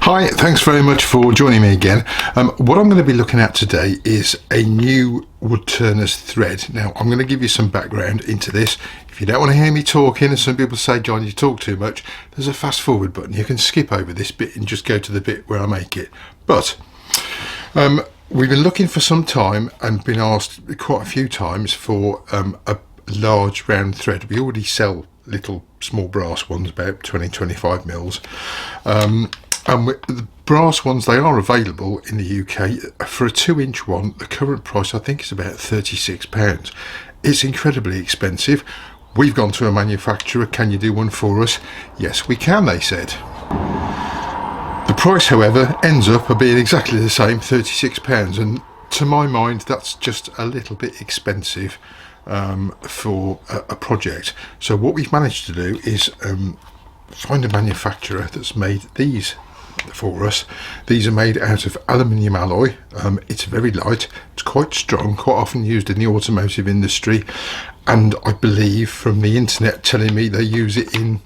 Hi, thanks very much for joining me again. What I'm going to be looking at today is a new Woodturners Thread. Now, I'm going to give you some background into this. If you don't want to hear me talking, and some people say, John, you talk too much, there's a fast forward button. You can skip over this bit and just go to the bit where I make it. But we've been looking for some time and been asked quite a few times for a large round thread. We already sell little small brass ones, about 20-25 mils. And the brass ones, they are available in the UK. For a 2-inch one, the current price I think is about £36. It's incredibly expensive. We've gone to a manufacturer. Can you do one for us? Yes, we can, they said. The price, however, ends up being exactly the same, £36. And to my mind, that's just a little bit expensive for a project. So what we've managed to do is find a manufacturer that's made these for us. These are made out of aluminium alloy. It's very light, it's quite strong, quite often used in the automotive industry, and I believe from the internet telling me they use it in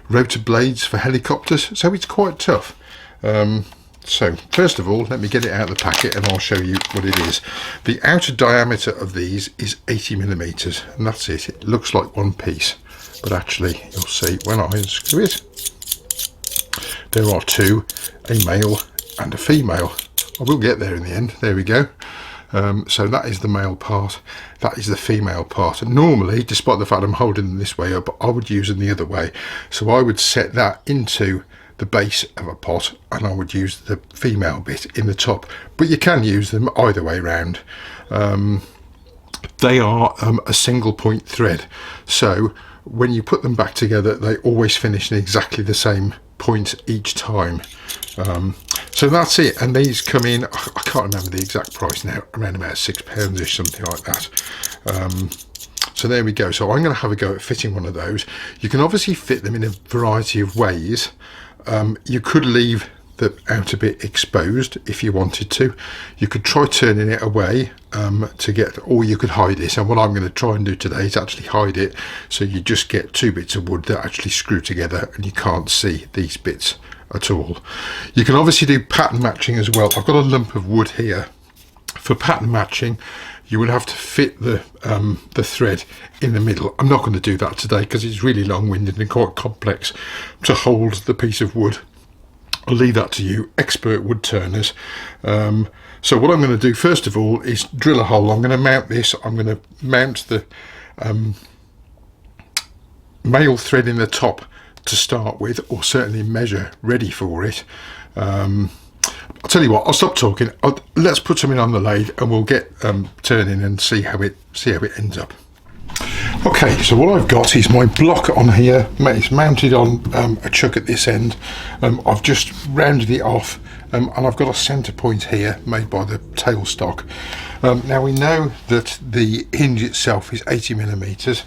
rotor blades for helicopters, so it's quite tough. So first of all, let me get it out of the packet and I'll show you what it is. The outer diameter of these is 80mm, and that's it. It looks like one piece, but actually you'll see when I unscrew it, there are two, a male and a female. I will get there in the end. There we go. So that is the male part, that is the female part. And normally, despite the fact I'm holding them this way up, I would use them the other way. So I would set that into the base of a pot and I would use the female bit in the top, but you can use them either way round. They are a single point thread, so when you put them back together they always finish in exactly the same point each time. So that's it, and these come in, I can't remember the exact price now, around about £6-ish, something like that. So there we go. So I'm going to have a go at fitting one of those. You can obviously fit them in a variety of ways. You could leave the outer bit exposed if you wanted to. You could try turning it away to get, or you could hide it. And what I'm going to try and do today is actually hide it, so you just get two bits of wood that actually screw together and you can't see these bits at all. You can obviously do pattern matching as well. I've got a lump of wood here. For pattern matching, you would have to fit the thread in the middle. I'm not going to do that today because it's really long-winded and quite complex to hold the piece of wood. I'll leave that to you, expert wood turners. So what I'm going to do first of all is drill a hole. I'm going to mount this. I'm going to mount the male thread in the top to start with, or certainly measure ready for it. I'll tell you what, I'll stop talking. Let's put something on the lathe and we'll get turning and see how it ends up. Okay, so what I've got is my block on here. It's mounted on a chuck at this end. I've just rounded it off, and I've got a centre point here made by the tailstock. Now we know that the hinge itself is 80mm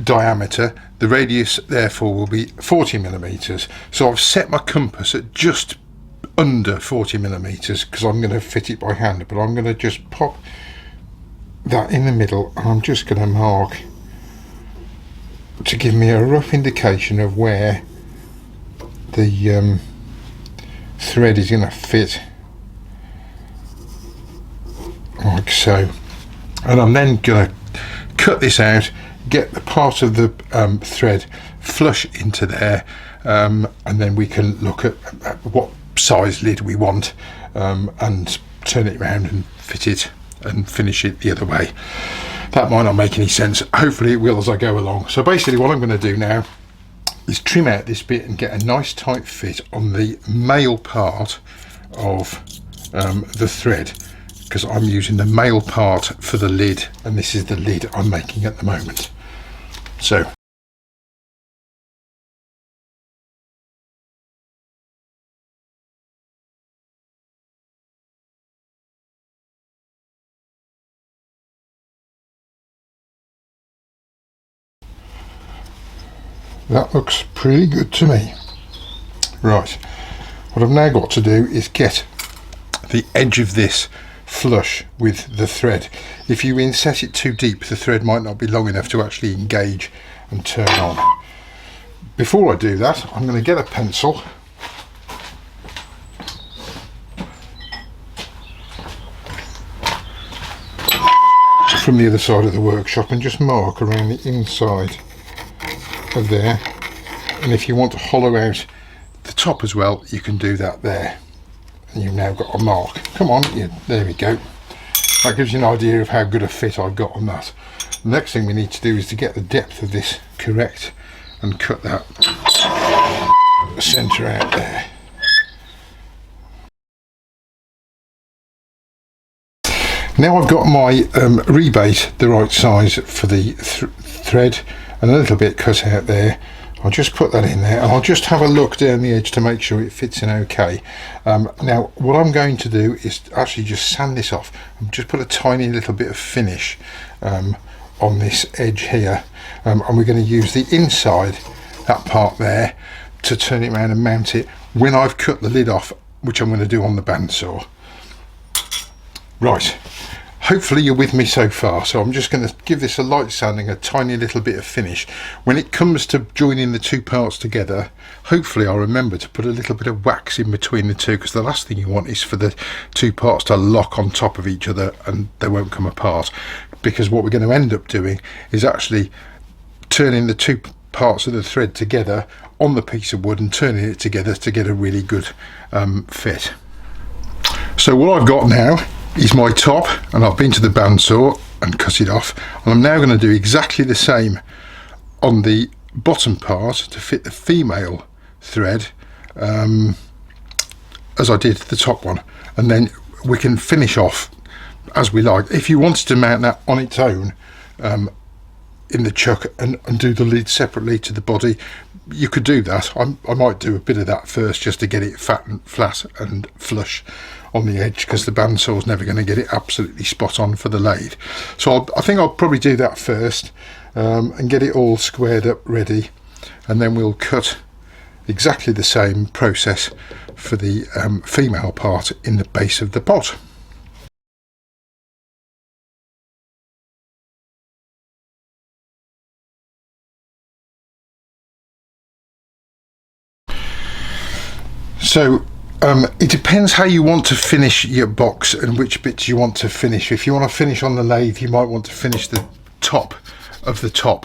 diameter. The radius therefore will be 40mm. So I've set my compass at just under 40mm because I'm going to fit it by hand, but I'm going to just pop that in the middle and I'm just going to mark to give me a rough indication of where the thread is going to fit, like so. And I'm then going to cut this out, get the part of the thread flush into there, and then we can look at what size lid we want and turn it around and fit it and finish it the other way. That might not make any sense. Hopefully it will as I go along. So basically what I'm going to do now is trim out this bit and get a nice tight fit on the male part of the thread, because I'm using the male part for the lid, and this is the lid I'm making at the moment. So that looks pretty good to me. Right, what I've now got to do is get the edge of this flush with the thread. If you inset it too deep, the thread might not be long enough to actually engage and turn on. Before I do that, I'm going to get a pencil from the other side of the workshop and just mark around the inside of there. And if you want to hollow out the top as well, you can do that there. And you've now got a mark. Come on, yeah, there we go. That gives you an idea of how good a fit I've got on that. The next thing we need to do is to get the depth of this correct and cut that centre out there. Now I've got my rebate the right size for the thread and a little bit cut out there. I'll just put that in there and I'll just have a look down the edge to make sure it fits in okay. Now what I'm going to do is actually just sand this off and just put a tiny little bit of finish on this edge here, and we're going to use the inside, that part there, to turn it around and mount it when I've cut the lid off, which I'm going to do on the bandsaw. Right, hopefully you're with me so far. So I'm just going to give this a light sanding, a tiny little bit of finish. When it comes to joining the two parts together, hopefully I'll remember to put a little bit of wax in between the two, because the last thing you want is for the two parts to lock on top of each other and they won't come apart, because what we're going to end up doing is actually turning the two parts of the thread together on the piece of wood and turning it together to get a really good fit. So what I've got now is my top, and I've been to the bandsaw and cut it off, and I'm now going to do exactly the same on the bottom part to fit the female thread as I did the top one, and then we can finish off as we like. If you wanted to mount that on its own in the chuck and do the lid separately to the body, you could do that. I might do a bit of that first just to get it flat and flush on the edge, because the bandsaw is never going to get it absolutely spot on for the lathe. So I think I'll probably do that first and get it all squared up ready, and then we'll cut exactly the same process for the female part in the base of the pot. So it depends how you want to finish your box and which bits you want to finish. If you want to finish on the lathe, you might want to finish the top of the top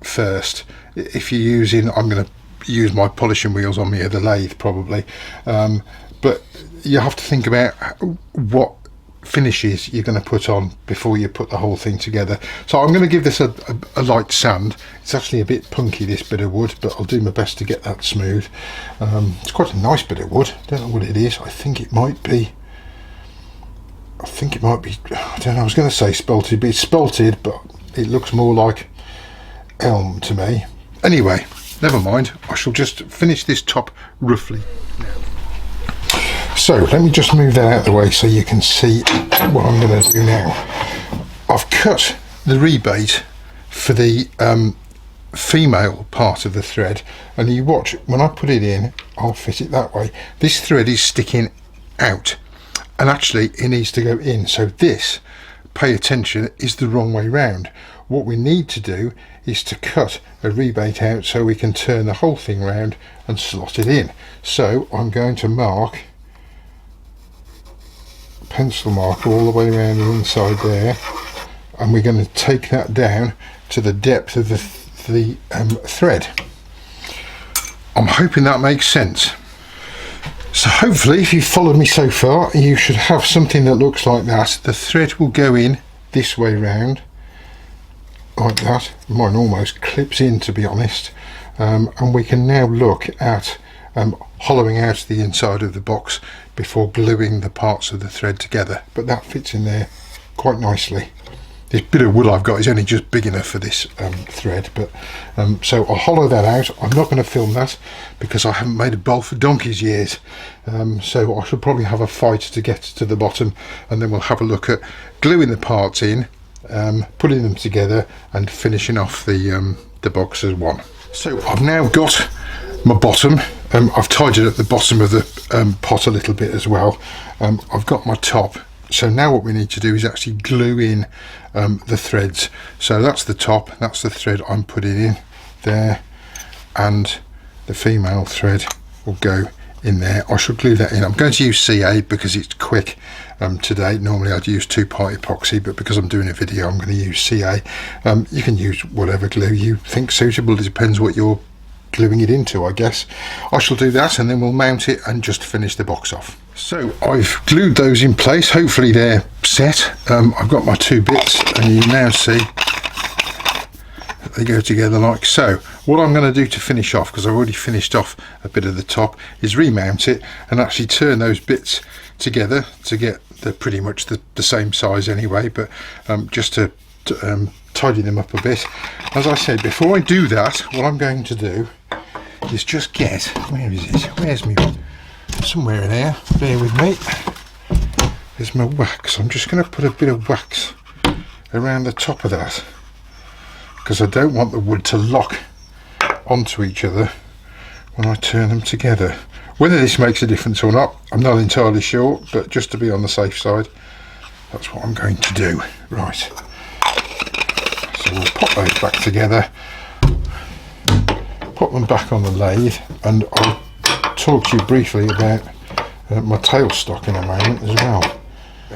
first. If you're using, I'm going to use my polishing wheels on the other lathe probably, but you have to think about what finishes you're going to put on before you put the whole thing together. So I'm going to give this a light sand. It's actually a bit punky, this bit of wood, but I'll do my best to get that smooth. It's quite a nice bit of wood. Don't know what it is. I think it might be, I don't know, I was going to say spalted, but it's spalted, but it looks more like elm to me. Anyway, never mind. I shall just finish this top roughly now. So let me just move that out of the way so you can see what I'm going to do now. I've cut the rebate for the female part of the thread, and you watch, when I put it in, I'll fit it that way. This thread is sticking out, and actually it needs to go in. So this, pay attention, is the wrong way round. What we need to do is to cut a rebate out so we can turn the whole thing round and slot it in. So I'm going to mark, pencil mark all the way around the inside there, and we're going to take that down to the depth of the thread. I'm hoping that makes sense. So hopefully, if you've followed me so far, you should have something that looks like that. The thread will go in this way round, like that. Mine almost clips in, to be honest, and we can now look at hollowing out the inside of the box before gluing the parts of the thread together, but that fits in there quite nicely. This bit of wood I've got is only just big enough for this thread, but so I'll hollow that out. I'm not going to film that because I haven't made a bowl for donkey's years, so I should probably have a fight to get to the bottom, and then we'll have a look at gluing the parts in, putting them together and finishing off the box as one. So I've now got my bottom. I've tidied up the bottom of the pot a little bit as well. I've got my top. So now what we need to do is actually glue in the threads. So that's the top, that's the thread I'm putting in there, and the female thread will go in there. I shall glue that in. I'm going to use CA because it's quick today. Normally I'd use 2-part epoxy, but because I'm doing a video I'm going to use CA. You can use whatever glue you think suitable. It depends what you're gluing it into, I guess. I shall do that and then we'll mount it and just finish the box off. So I've glued those in place. Hopefully they're set. I've got my 2 bits and you now see they go together like so. What I'm going to do to finish off, because I've already finished off a bit of the top, is remount it and actually turn those bits together to get the pretty much the same size anyway, but just to tidy them up a bit. As I said, before I do that, what I'm going to do is just get, where is it? Where's me? Somewhere in here, bear with me. There's my wax. I'm just going to put a bit of wax around the top of that, because I don't want the wood to lock onto each other when I turn them together. Whether this makes a difference or not, I'm not entirely sure, but just to be on the safe side, that's what I'm going to do. Right, so we'll pop those back together, put them back on the lathe, and I'll talk to you briefly about my tailstock in a moment as well.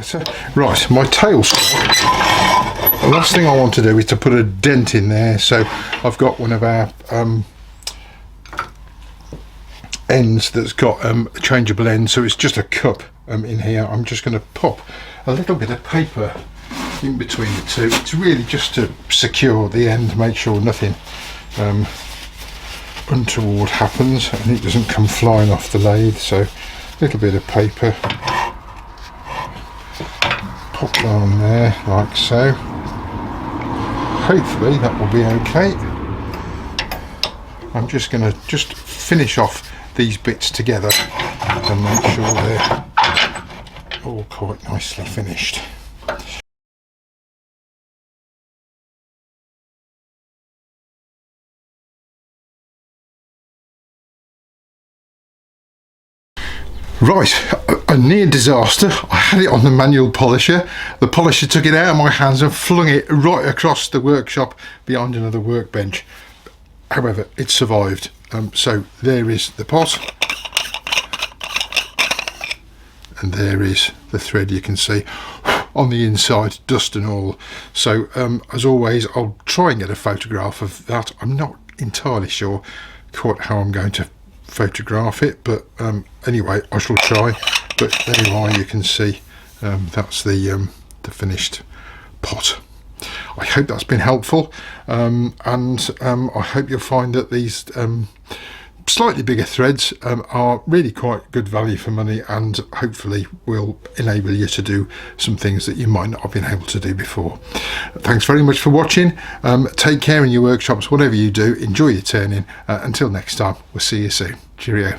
So, right, my tailstock, the last thing I want to do is to put a dent in there. So I've got one of our ends that's got a changeable end, so it's just a cup in here. I'm just going to pop a little bit of paper in between the two. It's really just to secure the end, make sure nothing untoward happens and it doesn't come flying off the lathe. So a little bit of paper, pop that on there like so. Hopefully that will be okay. I'm just going to finish off these bits together and make sure they're all quite nicely finished. Right, a near disaster. I had it on the manual polisher. The polisher took it out of my hands and flung it right across the workshop behind another workbench. However, it survived. So there is the pot, and there is the thread. You can see on the inside, dust and all. So as always, I'll try and get a photograph of that. I'm not entirely sure quite how I'm going to photograph it, but anyway, I shall try. But there you are, you can see that's the finished pot. I hope that's been helpful, and I hope you'll find that these slightly bigger threads are really quite good value for money, and hopefully will enable you to do some things that you might not have been able to do before. Thanks very much for watching. Take care in your workshops, whatever you do, enjoy your turning. Until next time, we'll see you soon. Cheerio.